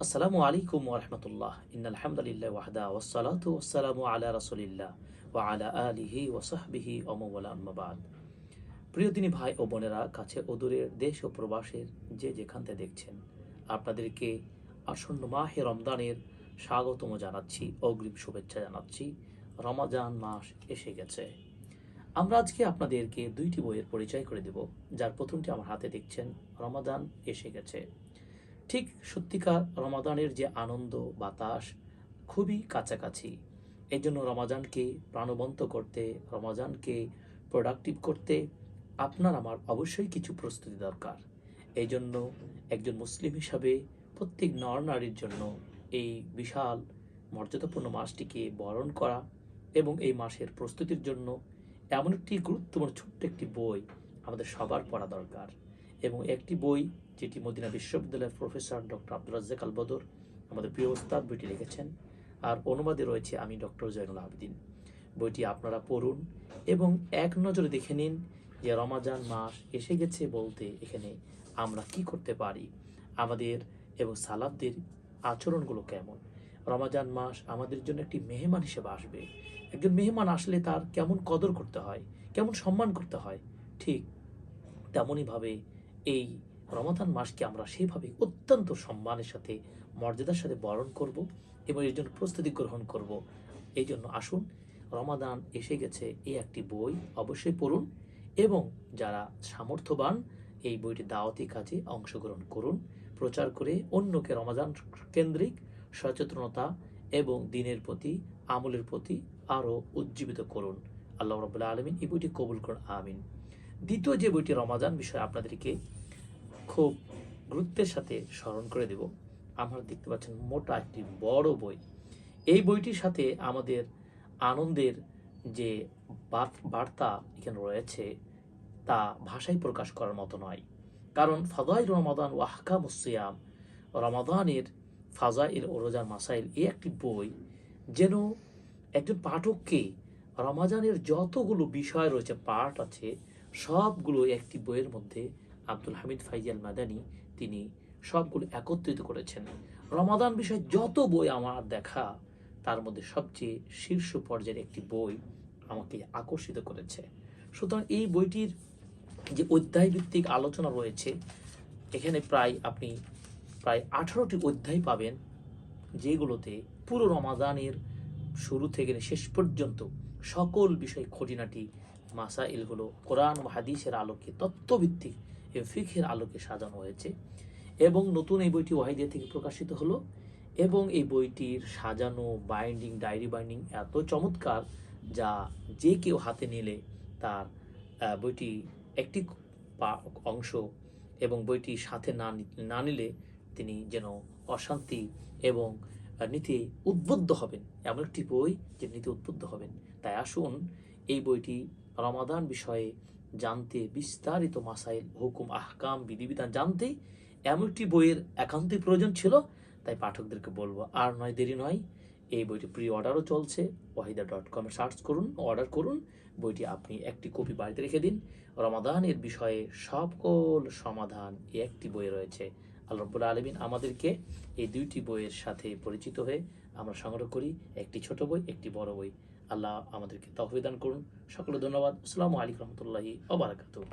আসসালামু আলাইকুম ওরহমতুল্লাহ ইন্নাল হামদুলিল্লাহ ওয়াহদা ওয়াসসালাতু ওয়াসসালামু আলা রাসূলিল্লাহ ওয়া আলা আলিহি ওয়া সাহবিহি ওয়া মাওয়ালা আম্মা বাদ। প্রিয় দিনী ভাই ও বোনেরা, কাছে ও দূরের দেশ ও প্রবাসের যে যেখান থেকে দেখছেন, আপনাদেরকে আসন্ন মাহে রমজানের স্বাগতম জানাচ্ছি, অগ্রিম শুভেচ্ছা জানাচ্ছি। রমাজান মাস এসে গেছে। আমরা আজকে আপনাদেরকে দুইটি বইয়ের পরিচয় করে দেব, যার প্রথমটি আমার হাতে দেখছেন, রমাদান এসে গেছে। ঠিক সত্যিকার রমাদানের যে আনন্দ বাতাস খুবই কাছাকাছি। এই জন্য রমাজানকে প্রাণবন্ত করতে, রমাজানকে প্রোডাক্টিভ করতে আপনার আমার অবশ্যই কিছু প্রস্তুতি দরকার। এই জন্য একজন মুসলিম হিসাবে প্রত্যেক নর নারীর জন্য এই বিশাল মর্যাদাপূর্ণ মাসটিকে বরণ করা এবং এই মাসের প্রস্তুতির জন্য এমন একটি গুরুত্বপূর্ণ ছোট্ট একটি বই আমাদের সবার পড়া দরকার। এবং একটি বই যেটি মদিনা বিশ্ববিদ্যালয়ের প্রফেসর ডক্টর আব্দুর রাজ্জাক আল বদর, আমাদের প্রিয় ওস্তাদ, বইটি লিখেছেন, আর অনুবাদে রয়েছে আমি ডক্টর জয়নুল আবেদিন। বইটি আপনারা পড়ুন এবং এক নজরে দেখে নিন যে রমাজান মাস এসে গেছে বলতে এখানে আমরা কি করতে পারি, আমাদের এবং সালাফদের আচরণগুলো কেমন। রমাজান মাস আমাদের জন্য একটি মেহমান হিসেবে আসবে। একজন মেহমান আসলে তার কেমন কদর করতে হয়, কেমন সম্মান করতে হয়, ঠিক তেমনইভাবে এই রমাদান মাসকে আমরা সেইভাবে অত্যন্ত সম্মানের সাথে, মর্যাদার সাথে বরণ করব এবং এর জন্য প্রস্তুতি গ্রহণ করব। এই জন্য আসুন, রমাদান এসে গেছে, এই একটি বই অবশ্যই পড়ুন এবং যারা সামর্থ্যবান এই বইটি দাওয়াতি কাজে অংশগ্রহণ করুন, প্রচার করে অন্যকে রমাদান কেন্দ্রিক সচেতনতা এবং দিনের প্রতি, আমলের প্রতি আরও উজ্জীবিত করুন। আল্লাহ রাব্বুল আলামিন এই বইটি কবুল করুন, আমিন। দ্বিতীয় যে বইটি রমাদান বিষয়ে আপনাদেরকে খুব গুরুত্বের সাথে স্মরণ করে দেব, আপনারা দেখতে পাচ্ছেন মোটা একটি বড় বই। এই বইটির সাথে আমাদের আনন্দের যে বার্তা এখানে রয়েছে তা ভাষায় প্রকাশ করার মতো নয়। কারণ ফাদাইল রমাদান ও আহকামুস সিয়াম, রমাদানের ফাজাইল ও রোজার মাসাইল, এই একটি বই যেন একজন পাঠককে রমাজানের যতগুলো বিষয় রয়েছে, পার্ট আছে, সবগুলো একটি বইয়ের মধ্যে আব্দুল হামিদ ফাইজি আল মাদানী তিনি সবগুলো একত্রিত করেছেন। রমাদান বিষয়ে যত বই আমার দেখা, তার মধ্যে সবচেয়ে শীর্ষ পর্যায়ের একটি বই আমাকে আকর্ষিত করেছে। সুতরাং এই বইটির যে অধ্যায় ভিত্তিক আলোচনা রয়েছে, এখানে আপনি প্রায় 18টি অধ্যায় পাবেন, যেগুলোতে পুরো রমাদানের শুরু থেকে শেষ পর্যন্ত সকল বিষয় খুঁটিনাটি মাসাইলগুলো কোরআন ও হাদিসের আলোকে, তত্ত্বভিত্তিক এবং ফিকহের আলোকে সাজানো হয়েছে। এবং নতুন এই বইটি ওয়াহিদিয়া থেকে প্রকাশিত হলো এবং এই বইটির সাজানো বাইন্ডিং, ডায়েরি বাইন্ডিং এত চমৎকার, যা যে কেউ হাতে নিলে তার বইটি একটি অংশ এবং বইটি সাথে না নিলে তিনি যেন অশান্তি এবং নীতি উদ্বুদ্ধ হবেন, এমন একটি বই যে নীতি উদ্বুদ্ধ হবেন। তাই আসুন, এই বইটি রমাদান বিষয়ে জানতে, বিস্তারিত মাসাইল, হুকুম, আহকাম, বিধিবিধান জানতে এমন একটি বইয়ের একান্তই প্রয়োজন ছিল। তাই পাঠকদেরকে বলবো, আর নয়, দেরি নয়, এই বইটি প্রি অর্ডারও চলছে, ওয়াহিদা.com সার্চ করুন, অর্ডার করুন। বইটি আপনি একটি কপি বাড়িতে রেখে দিন। রমাদানের বিষয়ে সকল সমাধান এই একটি বইয়ে রয়েছে। আল্লাহ রাব্বুল আলামিন আমাদেরকে এই দুইটি বইয়ের সাথে পরিচিত হয়ে আমরা সংগ্রহ করি, একটি ছোট বই, একটি বড় বই। আল্লাহ আমাদেরকে তৌফিক দান করুন। সকলে ধন্যবাদ। আসসালামু আলাইকুম রহমতুল্লাহি ওয়া বারাকাতুহু।